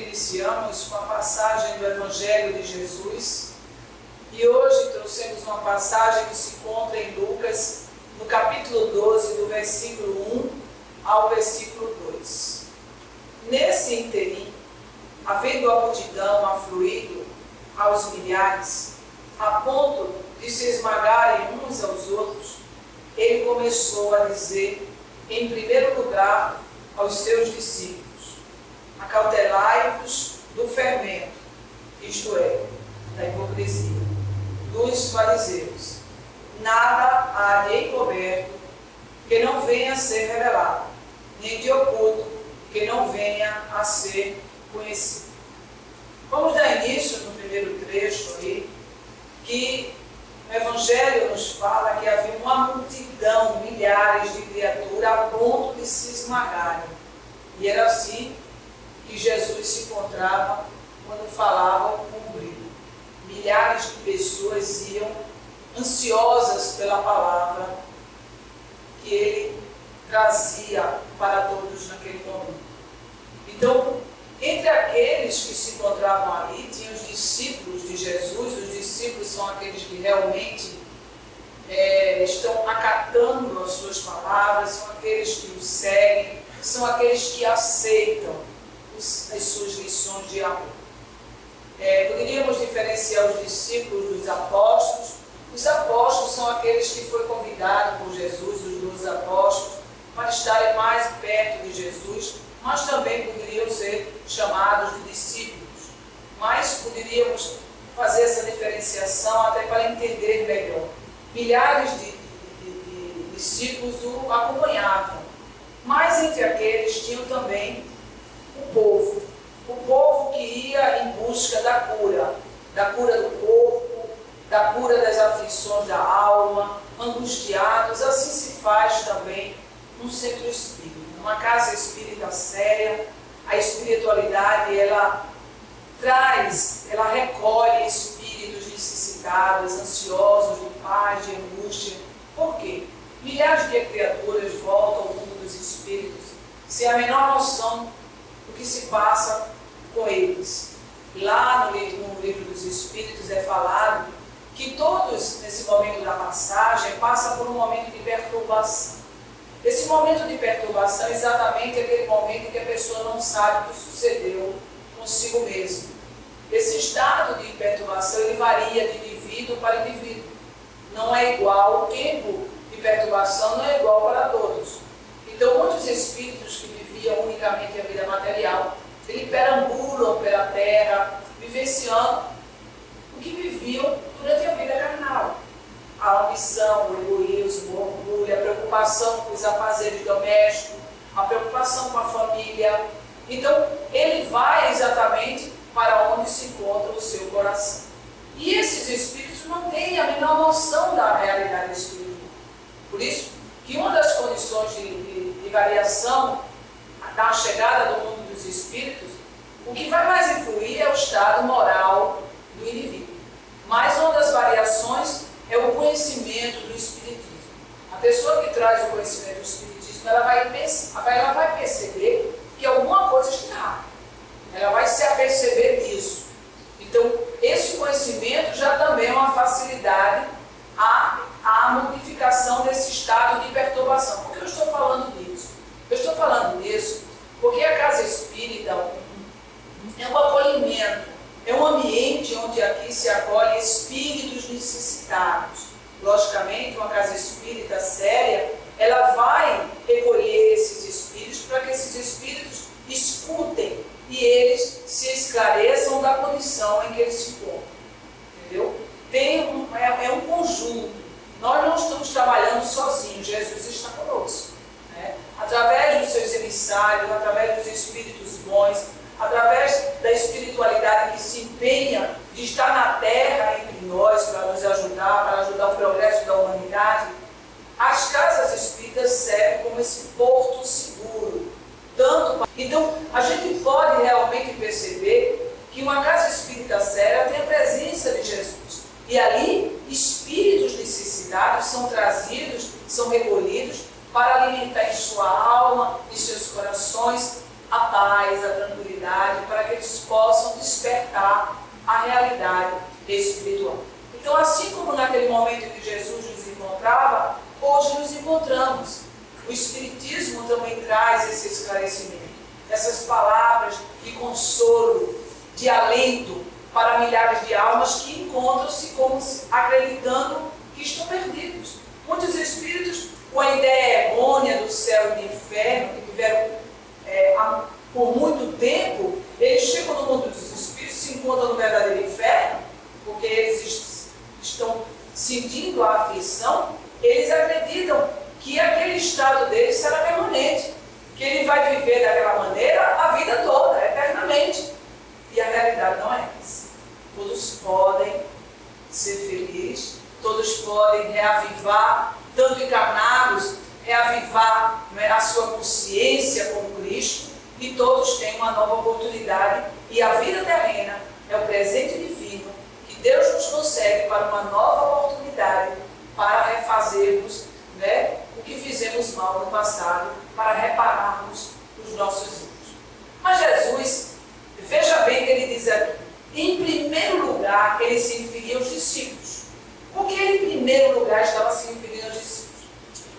iniciamos com a passagem do Evangelho de Jesus e hoje trouxemos uma passagem que se encontra em Lucas, no capítulo 12, do versículo 1 ao versículo 2. Nesse interim, havendo a multidão afluído aos milhares, a ponto de se esmagarem uns aos outros, ele começou a dizer, em primeiro lugar, aos seus discípulos: acautelai-vos do fermento, isto é, da hipocrisia, dos fariseus. Nada há de encoberto que não venha a ser revelado, nem de oculto que não venha a ser conhecido. Vamos dar início no primeiro trecho aí, que o Evangelho nos fala que havia uma multidão, milhares de criaturas a ponto de se esmagarem. E era assim que Jesus se encontrava quando falava com o grito. Milhares de pessoas iam ansiosas pela palavra que ele trazia para todos naquele momento. Então, entre aqueles que se encontravam ali, tinha os discípulos de Jesus. Os discípulos são aqueles que realmente estão acatando as suas palavras, são aqueles que o seguem, são aqueles que aceitam as suas lições de amor. Poderíamos diferenciar os discípulos dos apóstolos. Os apóstolos são aqueles que foram convidados por Jesus, os 12 apóstolos, para estarem mais perto de Jesus, mas também poderiam ser chamados de discípulos. Mas poderíamos fazer essa diferenciação até para entender melhor. Milhares de discípulos o acompanhavam, mas entre aqueles tinham também o povo que ia em busca da cura do corpo, da cura das aflições da alma, angustiados. Assim se faz também no centro espírita, numa casa espírita séria. A espiritualidade, ela recolhe espíritos necessitados, ansiosos, de paz, de angústia. Por quê? Milhares de criaturas voltam ao mundo dos espíritos sem a menor noção do que se passa com eles. Lá no livro dos Espíritos é falado que todos, nesse momento da passagem, passam por um momento de perturbação. Esse momento de perturbação é exatamente aquele momento em que a pessoa não sabe o que sucedeu consigo mesmo. Esse estado de perturbação, ele varia de indivíduo para indivíduo. Não é igual, o tempo de perturbação não é igual para todos. Então, muitos espíritos que viviam unicamente a vida material, eles perambulam pela terra, vivenciando o que viviam durante a vida carnal. A ambição, o egoísmo, o orgulho, a preocupação com os afazeres domésticos, a preocupação com a família. Então, ele vai exatamente para onde se encontra o seu coração. E esses espíritos não têm a menor noção da realidade espiritual. Por isso, que uma das condições de variação da chegada do mundo dos espíritos, o que vai mais influir é o estado moral do indivíduo. Mas uma das variações é o conhecimento do espiritismo. A pessoa que traz o conhecimento do espiritismo, ela vai perceber que alguma coisa está errada. Ela vai se aperceber disso. Então, esse conhecimento já também é uma facilidade à modificação desse estado de perturbação. Por que eu estou falando disso? Eu estou falando disso porque a casa espírita é um acolhimento, é um ambiente onde aqui se acolhe espíritos necessitados. Logicamente, uma casa espírita séria, ela vai recolher esses espíritos para que esses espíritos escutem e eles se esclareçam da condição em que eles se encontram. Entendeu? É um conjunto. Nós não estamos trabalhando sozinhos, Jesus está conosco. Né? Através dos seus emissários, através dos espíritos bons, através da espiritualidade que se empenha de estar na terra entre nós para nos ajudar, para ajudar o progresso da humanidade, as casas espíritas servem como esse porto seguro. Então, a gente pode realmente perceber que uma casa espírita séria tem a presença de Jesus. E ali, espíritos necessitados são trazidos, são recolhidos para alimentar em sua alma, em seus corações, a paz, a tranquilidade, para que eles possam despertar a realidade espiritual. Então, assim como naquele momento que Jesus nos encontrava, hoje nos encontramos. O Espiritismo também traz esse esclarecimento, essas palavras de consolo, de alento para milhares de almas que encontram-se como acreditando que estão perdidos. Muitos espíritos com a ideia errônea do céu e do inferno, que tiveram por muito tempo, eles chegam no mundo dos espíritos, se encontram no verdadeiro inferno, porque eles estão sentindo a aflição, eles acreditam que aquele estado deles será permanente, que ele vai viver daquela maneira a vida toda, eternamente. E a realidade não é essa. Todos podem ser felizes, todos podem reavivar, tanto encarnados, reavivar, né, a sua consciência com Cristo, e todos têm uma nova oportunidade. E a vida terrena é o presente divino que Deus nos concede para uma nova oportunidade, para refazermos, né, o que fizemos mal no passado, para repararmos os nossos erros. Mas Jesus, veja bem que ele diz aqui, em primeiro lugar, ele se referia aos discípulos. Por que ele, em primeiro lugar, estava se referindo aos discípulos?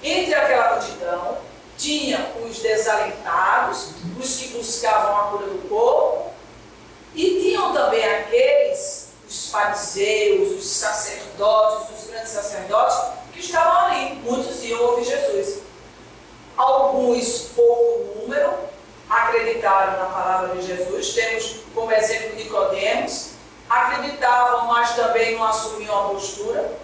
Entre aquela multidão, tinha os desalentados, os que buscavam a cura do corpo, e tinham também aqueles, os fariseus, os sacerdotes, os grandes sacerdotes, que estavam ali. Muitos iam ouvir Jesus. Alguns, pouco número, acreditaram na palavra de Jesus. Temos como exemplo Nicodemos. Acreditavam, mas também não assumiam a postura,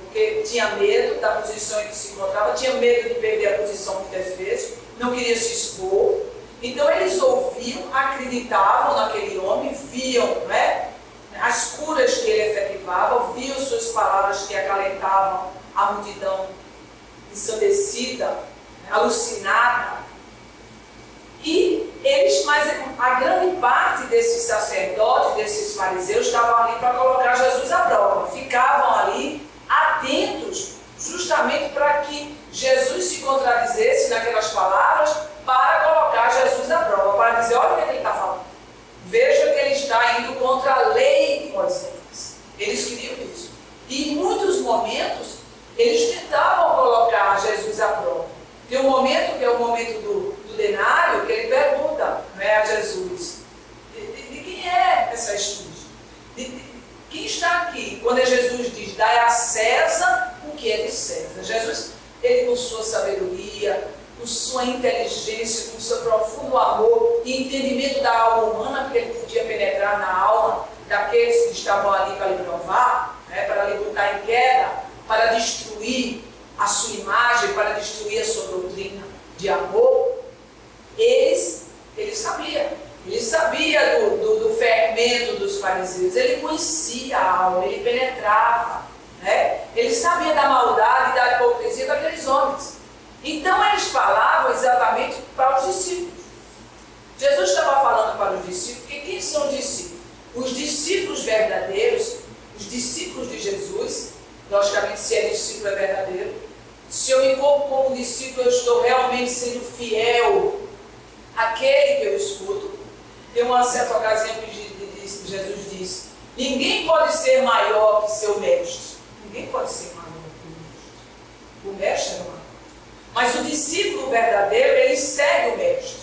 porque tinha medo da posição em que se encontrava, tinha medo de perder a posição muitas vezes, não queria se expor. Então eles ouviam, acreditavam naquele homem, viam, não é, as curas que ele efetivava, viam suas palavras que acalentavam a multidão ensandecida, alucinada. E eles, mas a grande parte desses sacerdotes, desses fariseus, estavam ali para colocar Jesus à prova, ficavam ali atentos justamente para que Jesus se contradizesse naquelas palavras, para colocar Jesus à prova, para dizer, olha o que ele está falando. Veja que ele está indo contra a lei de Moisés. Eles queriam isso. E em muitos momentos, eles tentavam colocar Jesus à prova. Tem um momento, que é o momento do denário, que ele pergunta, né, a Jesus, de quem é essa esfinge? Quem está aqui? Quando Jesus diz, dai a César o que é de César. Jesus, ele com sua sabedoria, com sua inteligência, com seu profundo amor e entendimento da alma humana, porque ele podia penetrar na alma daqueles que estavam ali para lhe provar, né, para lhe botar em queda, para destruir a sua imagem, para destruir a sua doutrina de amor. Ele sabia do fermento dos fariseus, ele conhecia a alma, ele penetrava, né? Ele sabia da maldade e da hipocrisia daqueles homens. Então eles falavam exatamente para os discípulos. Jesus estava falando para os discípulos, porque quem são os discípulos? Os discípulos verdadeiros, os discípulos de Jesus, logicamente se é discípulo é verdadeiro. Se eu me encontro como discípulo, eu estou realmente sendo fiel àquele que eu escuto. Tem uma certa ocasião que Jesus disse, ninguém pode ser maior que seu mestre. Ninguém pode ser maior que o mestre. O mestre é maior. Mas o discípulo verdadeiro, ele segue o mestre.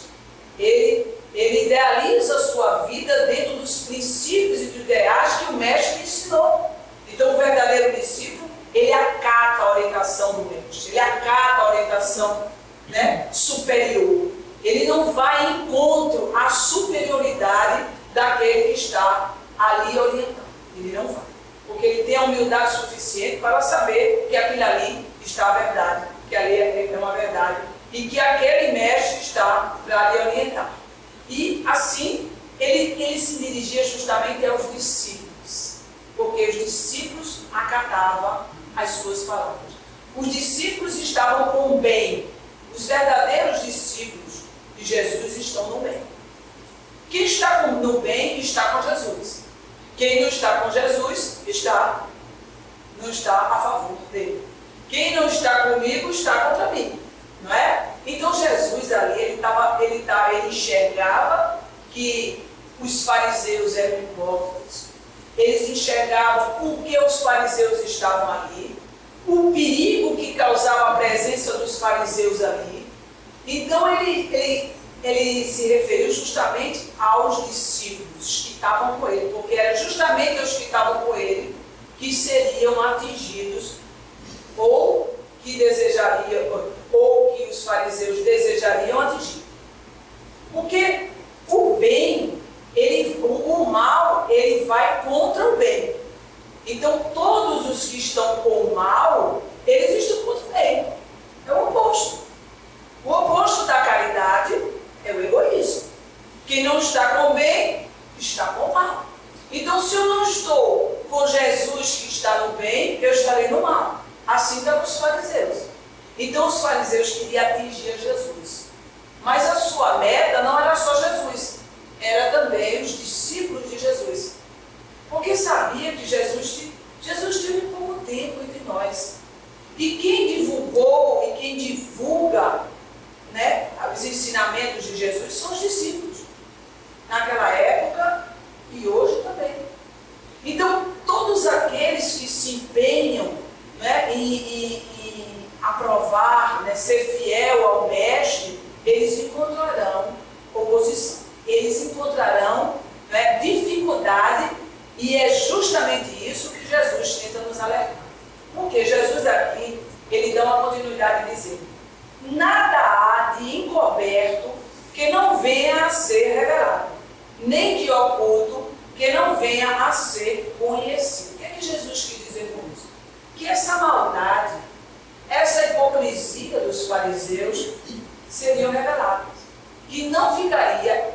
Ele idealiza a sua vida dentro dos princípios e dos ideais que o mestre lhe ensinou. Então o verdadeiro discípulo, ele acata a orientação do mestre, ele acata a orientação, né, superior. Ele não vai em encontro à superioridade daquele que está ali orientando. Ele não vai. Porque ele tem a humildade suficiente para saber que aquilo ali está a verdade, que ali é uma verdade, e que aquele mestre está para lhe orientar. E assim, ele se dirigia justamente aos discípulos, porque os discípulos acatavam as suas palavras. Os discípulos estavam com o bem. Os verdadeiros discípulos de Jesus estão no bem. Quem está no bem está com Jesus. Quem não está com Jesus não está a favor dele. Quem não está comigo está contra mim, não é? Então Jesus ali, ele enxergava que os fariseus eram hipócritas. Eles enxergavam por que os fariseus estavam ali, o perigo que causava a presença dos fariseus ali. Então ele se referiu justamente aos discípulos que estavam com ele, porque era justamente os que estavam com ele que seriam atingidos, ou que desejariam, ou que os fariseus desejariam atingir. Porque o bem, o mal, ele vai contra o bem. Então todos os que estão com o mal, eles estão contra o bem. É o oposto. O oposto da caridade é o egoísmo. Quem não está com o bem, está com o mal. Então, se eu não estou com Jesus que está no bem, eu estarei no mal. Assim estavam os fariseus. Então, os fariseus queriam atingir a Jesus. Mas a sua meta não era só Jesus, era também os discípulos de Jesus. Porque sabia que Jesus teve pouco tempo entre nós. E quem divulgou e quem divulga, né, os ensinamentos de Jesus são os discípulos. Naquela época e hoje também. Então, todos aqueles que se empenham, né, em aprovar, né, ser fiel ao Mestre, eles encontrarão oposição. Eles encontrarão, né, dificuldade, e é justamente isso que Jesus tenta nos alertar. Porque Jesus aqui, ele dá uma continuidade dizendo: nada há de encoberto que não venha a ser revelado, nem de oculto que não venha a ser conhecido. O que é que Jesus quis dizer com isso? Que essa maldade, essa hipocrisia dos fariseus seriam reveladas, que não ficaria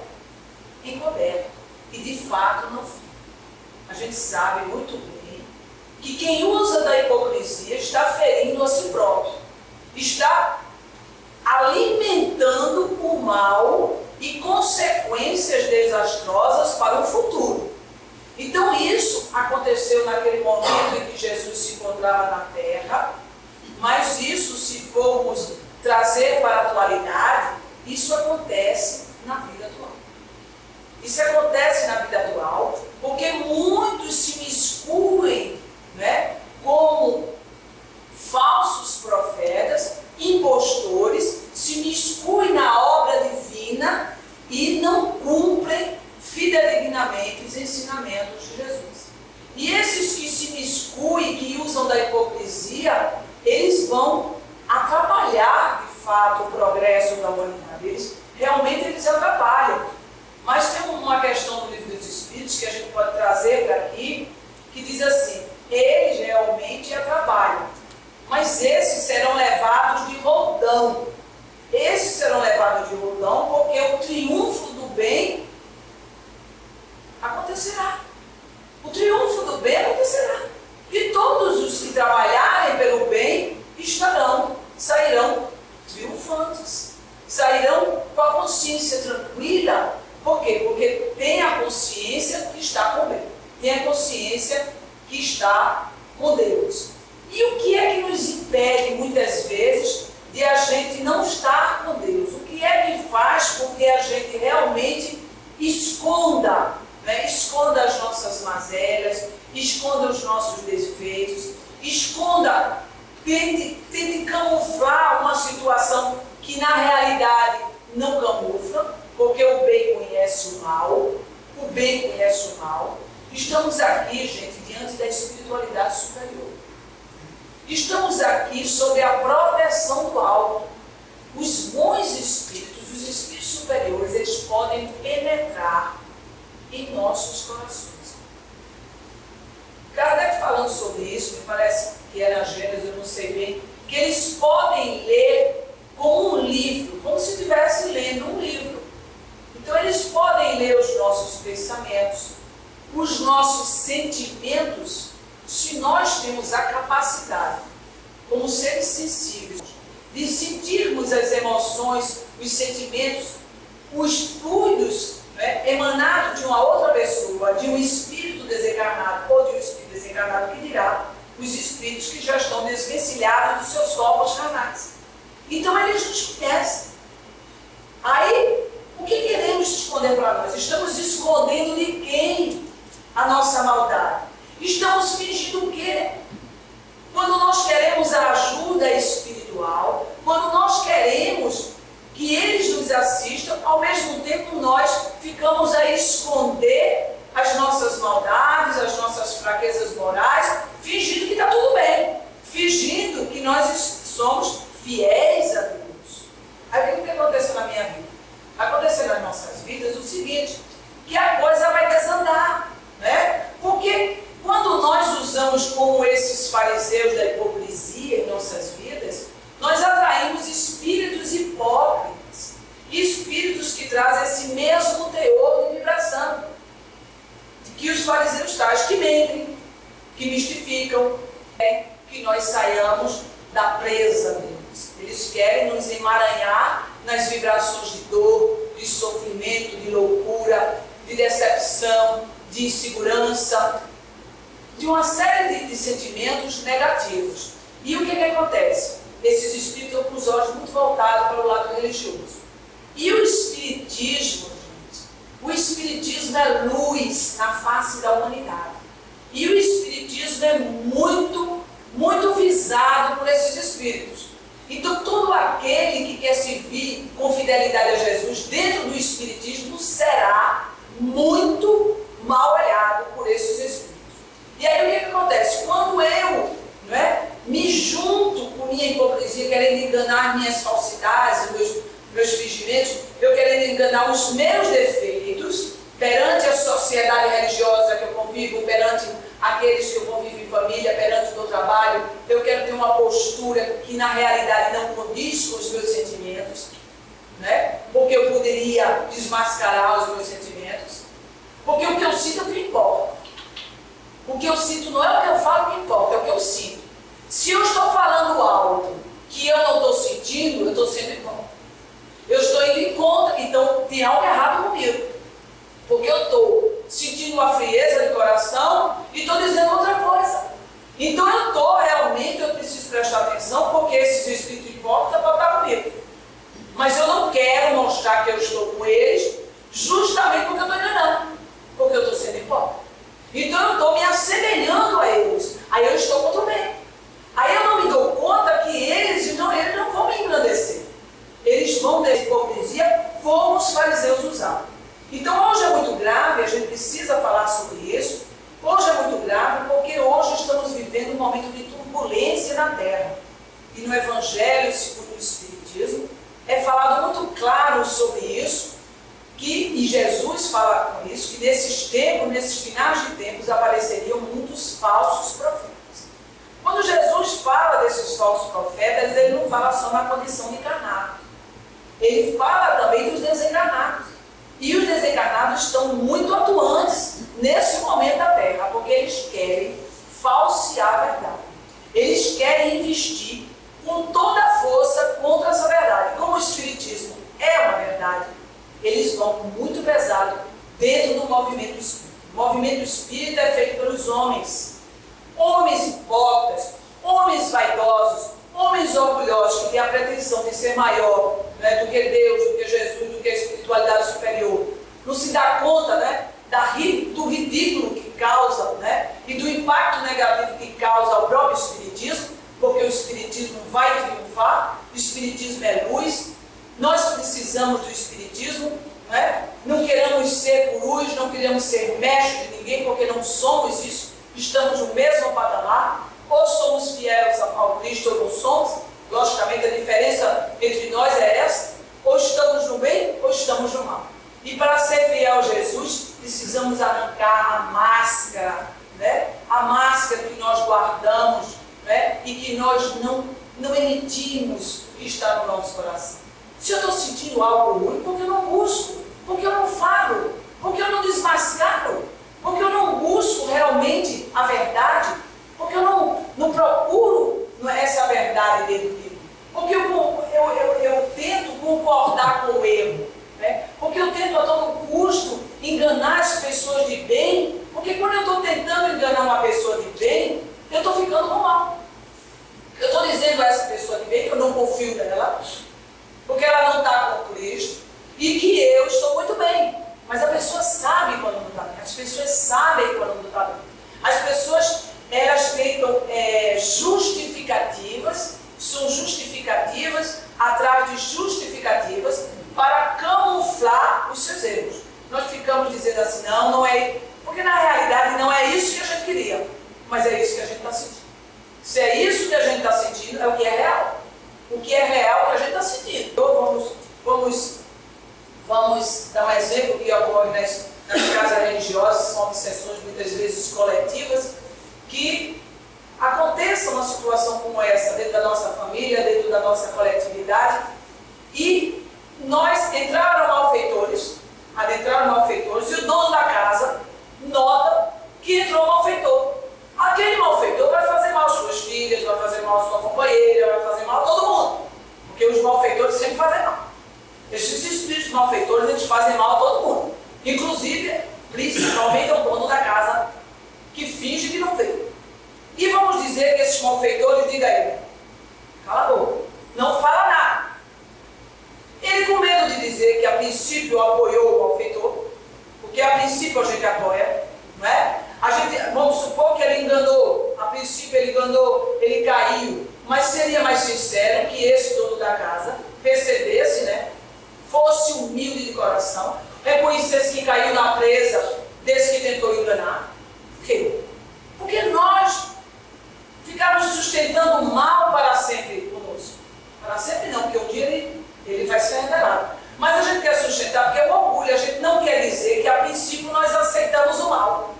encoberto, e de fato não fica. A gente sabe muito bem que quem usa da hipocrisia está ferindo a si próprio, está alimentando o mal e consequências desastrosas para o futuro. Então isso aconteceu naquele momento em que Jesus se encontrava na terra, mas isso, se formos trazer para a atualidade, isso acontece na vida atual. Isso acontece na vida atual porque muitos se miscuem, né, como falsos profetas, impostores, se miscuem na obra divina e não cumprem fidedignamente os ensinamentos de Jesus. E esses que se miscuem, que usam da hipocrisia, eles vão atrapalhar de fato o progresso da humanidade. Eles atrapalham. Mas tem uma questão do Livro dos Espíritos que a gente pode trazer para aqui, que diz assim: eles realmente atrapalham, mas esses serão levados de roldão. Esses serão levados de roldão porque o triunfo do bem acontecerá. O triunfo do bem acontecerá. E todos os que trabalharem pelo bem sairão triunfantes. Sairão com a consciência tranquila. Por quê? Porque tem a consciência que está com bem. Tem a consciência que está com Deus. E o que é que nos impede, muitas vezes, de a gente não estar com Deus? O que é que faz com que a gente realmente esconda, né? Esconda as nossas mazelas, esconda os nossos defeitos, tente camuflar uma situação que na realidade não camufla, porque o bem conhece o mal, o bem conhece o mal. Estamos aqui, gente, diante da espiritualidade superior. Estamos aqui sob a proteção do alto. Os bons espíritos, os espíritos superiores, eles podem penetrar em nossos corações. Kardec falando sobre isso, me parece que era Gênesis, eu não sei bem, que eles podem ler como um livro, como se estivesse lendo um livro. Então eles podem ler os nossos pensamentos, os nossos sentimentos, se nós temos a capacidade, como seres sensíveis, de sentirmos as emoções, os sentimentos, os fluidos, né, emanados de uma outra pessoa, de um espírito desencarnado ou de um espírito desencarnado, que dirá os espíritos que já estão desvencilhados dos seus corpos carnais. Então eles nos conhecem. Aí O que queremos esconder para nós? Estamos escondendo de quem a nossa maldade? Estamos fingindo o quê? Quando nós queremos a ajuda espiritual, quando nós queremos que eles nos assistam, ao mesmo tempo nós ficamos a esconder as nossas maldades, as nossas fraquezas morais, fingindo que está tudo bem, fingindo que nós somos fiéis a Deus. Aí o que aconteceu na minha vida? Aconteceu nas nossas vidas o seguinte, que a coisa vai desandar, né? Porque quando nós usamos como esses fariseus da hipocrisia em nossas vidas, nós atraímos espíritos hipócritas, espíritos que trazem esse mesmo teor de vibração, que os fariseus trazem, que mentem, que mistificam, que nós saiamos da presa deles. Eles querem nos emaranhar nas vibrações de dor, de sofrimento, de loucura, de decepção, de insegurança, de uma série de sentimentos negativos. E o que acontece? Esses espíritos estão com os olhos muito voltados para o lado religioso. E o espiritismo, gente, o espiritismo é luz na face da humanidade. E o espiritismo é muito, muito visado por esses espíritos. Então, todo aquele que quer servir com fidelidade a Jesus dentro do espiritismo será muito mal olhado por esses espíritos. E aí o que acontece? Quando eu me junto com minha hipocrisia, querendo enganar minhas falsidades, meus fingimentos, eu querendo enganar os meus defeitos perante a sociedade religiosa que eu convivo, perante aqueles que eu convivo em família, perante o meu trabalho, eu quero ter uma postura que na realidade não condiz com os meus sentimentos, né? Porque eu poderia desmascarar os meus sentimentos, porque o que eu sinto é o que importa. O que eu sinto não é o que eu falo que importa, é o que eu sinto. Se eu estou falando algo que eu não estou sentindo, eu estou sendo hipócrita. Eu estou indo em contra, então tem algo errado comigo. Porque eu estou sentindo uma frieza de coração e estou dizendo outra coisa. Então eu preciso prestar atenção, porque esses espíritos hipócritas podem estar comigo. Mas eu não quero mostrar que eu estou com eles, justamente porque eu estou enganando, porque eu estou sendo hipócrita. Então eu estou me assemelhando a eles. Aí eu estou contra o bem. Aí eu não me dou conta que eles não vão me engrandecer. Eles vão ter hipocrisia como os fariseus usavam. Então hoje é muito grave, a gente precisa falar sobre isso. Hoje é muito grave porque hoje estamos vivendo um momento de turbulência na Terra. E no Evangelho, segundo o Espiritismo, é falado muito claro sobre isso, e Jesus fala com isso, que nesses tempos, nesses finais de tempos, apareceriam muitos falsos profetas. Quando Jesus fala desses falsos profetas, ele não fala só na condição de enganado. Ele fala também dos desengaнаdos. E os desengaнаdos estão muito atuantes nesse momento da Terra, porque eles querem falsear a verdade. Eles querem investir com toda a força contra essa verdade. Como o Espiritismo é uma verdade, eles vão muito pesado dentro do movimento espírita. O movimento espírita é feito pelos homens. Homens hipócritas, homens vaidosos, homens orgulhosos que têm a pretensão de ser maior, né, do que Deus, do que Jesus, do que a espiritualidade superior. Não se dá conta, né, do ridículo que causa, né, e do impacto negativo que causa ao próprio Espiritismo, porque o Espiritismo vai triunfar, o Espiritismo é luz, nós precisamos do Espiritismo, né? Não queremos ser gurus, não queremos ser mestres de ninguém, porque não somos isso, estamos no mesmo patamar, ou somos fiéis ao Cristo ou não somos, logicamente a diferença entre nós é essa, ou estamos no bem ou estamos no mal. E para ser fiel a Jesus, precisamos arrancar a máscara, né? A máscara que nós guardamos, né? E que nós não emitimos o que está no nosso coração. Se eu estou sentindo algo ruim, porque eu não busco, porque eu não falo, porque eu não desmascaro, porque eu não busco realmente a verdade, porque eu não procuro essa verdade dentro de mim, porque eu tento concordar com o erro, né? Porque eu tento a todo custo enganar as pessoas de bem, porque quando eu estou tentando enganar uma pessoa de bem, eu estou ficando com mal. Eu estou dizendo a essa pessoa de bem que eu não confio nela, porque ela não está com Cristo, e que eu estou muito bem. Mas a pessoa sabe quando não está bem. As pessoas sabem quando não está bem. As pessoas, elas tentam justificativas, são justificativas atrás de justificativas para camuflar os seus erros. Nós ficamos dizendo assim, não é, porque na realidade não é isso que a gente queria, mas é isso que a gente está sentindo. Se é isso que a gente está sentindo, é o que é real. O que é real que a gente está sentindo. Então vamos dar um exemplo que ocorre nas casas religiosas, são obsessões muitas vezes coletivas, que aconteça uma situação como essa dentro da nossa família, dentro da nossa coletividade, e nós adentraram malfeitores, e o dono da casa nota que entrou um malfeitor. Aquele malfeitor vai fazer mal às suas filhas, vai fazer mal à sua companheira, vai fazer mal a todo mundo, porque os malfeitores sempre fazem mal. Esses espíritos malfeitores, eles fazem mal a todo mundo, inclusive, principalmente ao dono da casa, que finge que não veio. E vamos dizer que esses malfeitores digam a ele, cala a boca, não fala nada. Ele, com medo de dizer que a princípio apoiou o malfeitor, porque a princípio a gente apoia, não é? Vamos supor que ele enganou, a princípio ele enganou, ele caiu, mas seria mais sincero que esse dono da casa percebesse, né? Fosse humilde de coração, reconhecesse que caiu na presa desse que tentou enganar. Por quê? Porque nós ficamos sustentando o mal para sempre conosco. Para sempre não, porque um dia ele vai ser revelado. Mas a gente quer sustentar porque é um orgulho, a gente não quer dizer que a princípio nós aceitamos o mal.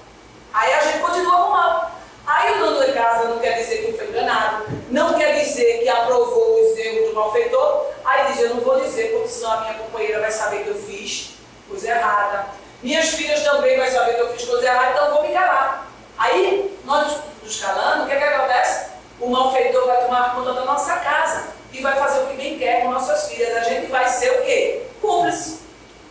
Aí a gente continua com o mal. Aí o dono da casa não quer dizer que foi enganado, não quer dizer que aprovou os erros do malfeitor. Aí diz, eu não vou dizer, porque senão a minha companheira vai saber que eu fiz coisa errada. Minhas filhas também vão saber que eu fiz coisa errada, então eu vou me calar. Aí, nós nos calando, o que acontece? O malfeitor vai tomar conta da nossa casa e vai fazer o que bem quer com nossas filhas. A gente vai ser o quê? Cúmplice.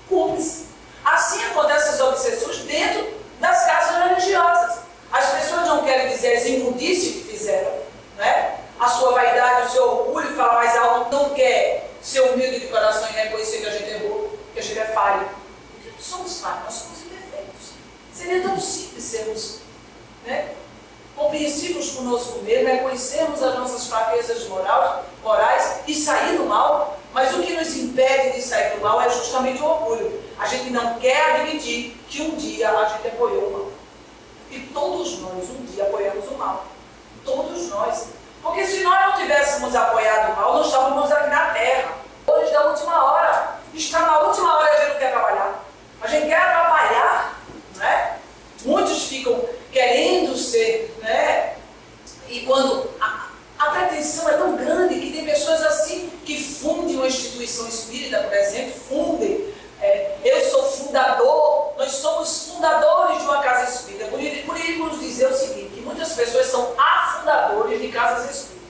Cúmplice. Assim acontecem as obsessões dentro das casas religiosas. As pessoas não querem dizer as imundícies que fizeram, né? A sua vaidade, o seu orgulho, falar mais alto, não quer ser humilde de coração e reconhecer que a gente errou, que a gente é falho. Porque não somos falhos, nós somos imperfeitos. Seria tão simples sermos, né, compreensivos conosco mesmo, reconhecermos as nossas fraquezas morais e sair do mal. Mas o que nos impede de sair do mal é justamente o orgulho. A gente não quer admitir que um dia a gente apoiou o mal. E todos nós um dia apoiamos o mal. Todos nós. Porque se nós não tivéssemos apoiado o mal, não estávamos aqui na Terra. Hoje da última hora. Está na última hora e a gente não quer trabalhar. A gente quer atrapalhar, não é? Muitos ficam querendo ser, né? E quando a pretensão é tão grande que tem pessoas assim que fundem uma instituição espírita, por exemplo, fundem. Eu sou fundador, nós somos fundadores de uma casa espírita. Por isso dizer o seguinte, que muitas pessoas são afundadores de casas espíritas.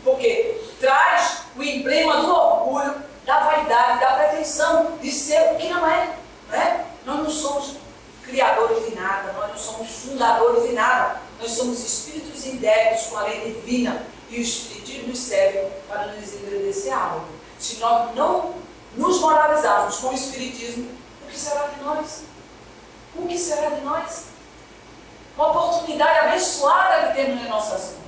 Porque traz o emblema do orgulho, da vaidade, da pretensão de ser o que não é. Né? Nós não somos criadores de nada, nós não somos fundadores de nada. Nós somos espíritos indébitos com a lei divina. E o Espiritismo nos serve para nos engrandecer a alma. Se nós não nos moralizarmos com o Espiritismo, o que será de nós? O que será de nós? Uma oportunidade abençoada que temos em nossas mãos.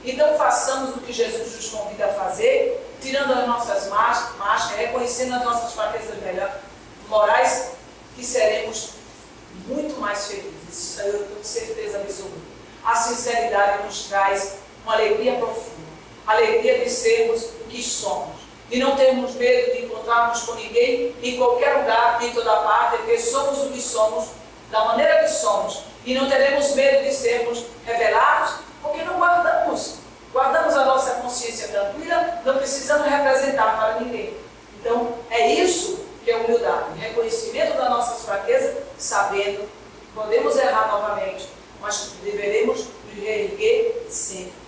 Então façamos o que Jesus nos convida a fazer, tirando as nossas máscaras, reconhecendo as nossas fraquezas morais, que seremos muito mais felizes. Isso eu tenho certeza absoluta. A sinceridade nos traz uma alegria profunda, alegria de sermos o que somos, e não termos medo de encontrarmos com ninguém em qualquer lugar, em toda parte, porque somos o que somos, da maneira que somos, e não teremos medo de sermos revelados, porque não guardamos a nossa consciência tranquila, não precisamos representar para ninguém. Então, é isso que é humildade, reconhecimento das nossas fraquezas, sabendo que podemos errar novamente, mas deveremos nos reerguer sempre.